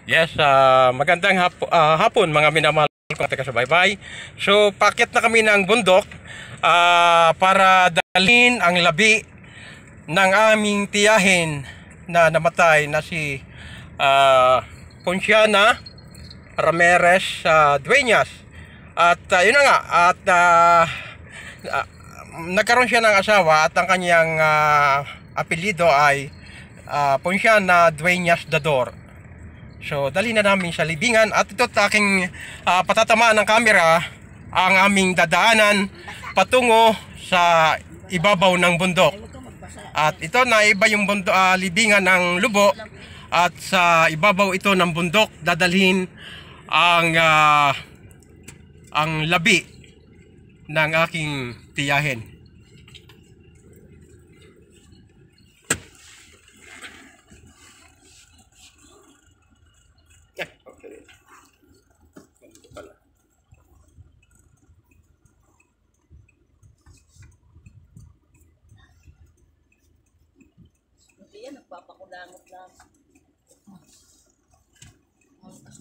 Yes, magandang hapon mga minamahal kong taga-subaybay. So, paakyat na kami ng bundok para dalhin ang labi ng aming tiyahin na namatay na si Ponciana Ramirez Dueñas. At yun na nga, at nagkaroon siya ng asawa at ang kanyang apelyido ay Ponciana Dueñas Dador. So, dali na namin sa libingan at ito aking patatamaan ng camera ang aming dadaanan patungo sa ibabaw ng bundok. At ito na iba yung bundok, libingan ng Lubo at sa ibabaw ito ng bundok dadalhin ang labi ng aking tiyahin. Yan, nagpapakulangot lang.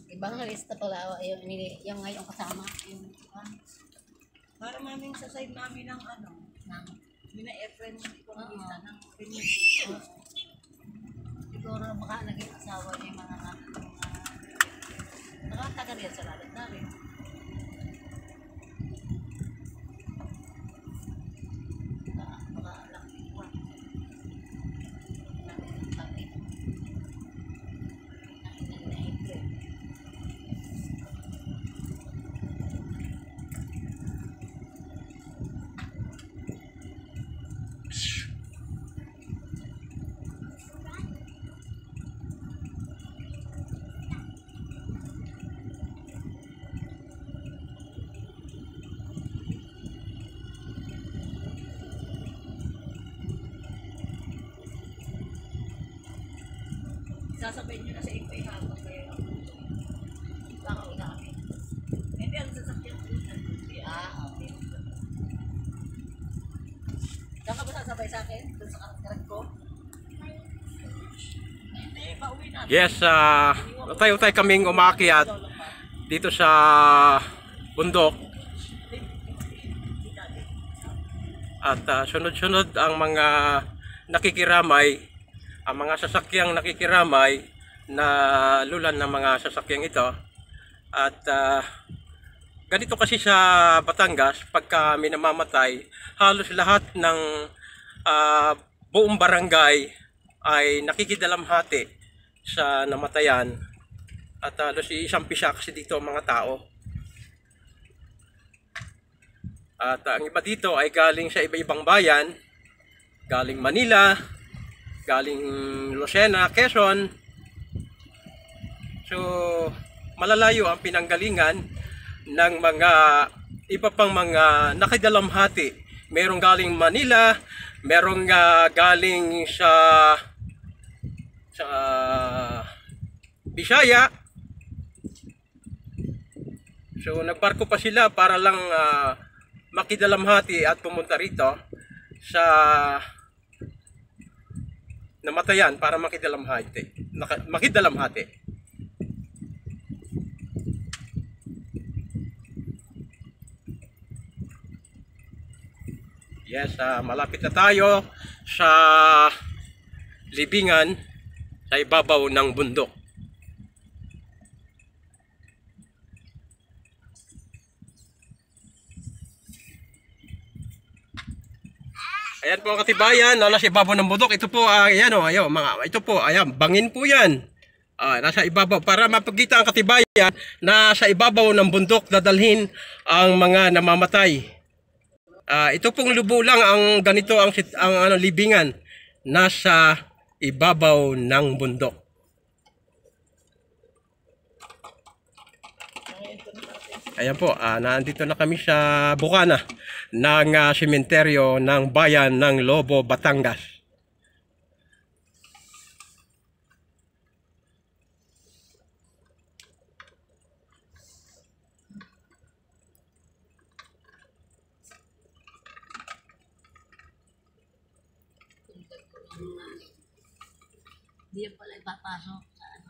Ibang lista pala, yung ngayon kasama, yung para maming sa side namin ng mina-friend economista ng community. Siguro baka naging asawa niya yung mga nakatagal yan sa lalat namin. Baka alam niyo. Sasabihin nyo na sa ikaw ihapon kayo. Baka unamin. Hindi, ang sasakyan ko na. Okay. Saan ka ba sasabay sa akin? Doon sa karat ko? Hindi, pauwi na. Yes, utay-utay kaming umakyat dito sa bundok. At sunod-sunod ang mga nakikiramay, ang mga sasakyang nakikiramay na lulan ng mga sasakyang ito. At ganito kasi sa Batangas, pagka may namamatay, halos lahat ng buong barangay ay nakikidalamhati sa namatayan. At halos isang pisa kasi dito ang mga tao. At ang iba dito ay galing sa iba-ibang bayan, galing Manila, galing Lucena, Quezon. So, malalayo ang pinanggalingan ng mga iba pang mga nakidalamhati. Merong galing Manila, merong galing sa Bisaya. So, nagbarko pa sila para lang makidalamhati at pumunta rito sa namatayan para makidalamhati. Yes, malapit na tayo sa libingan sa ibabaw ng bundok. Ayan po ang katibayan na nasa ibabaw ng bundok. Ito po, ayan o, ito po, ayan, bangin po yan. Nasa ibabaw, para mapagkita ang katibayan, nasa ibabaw ng bundok dadalhin ang mga namamatay. Ito pong lubo lang ang ganito ang libingan, nasa ibabaw ng bundok. Ayan po, nandito na kami sa bukana ng sementeryo ng bayan ng Lobo, Batangas. Hindi pala ipapasok sa ano.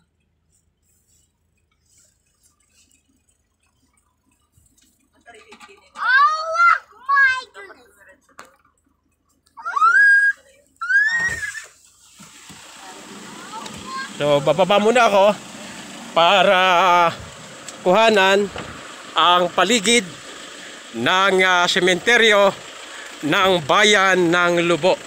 So bababa muna ako para kuhanan ang paligid ng sementeryo ng bayan ng Lubo.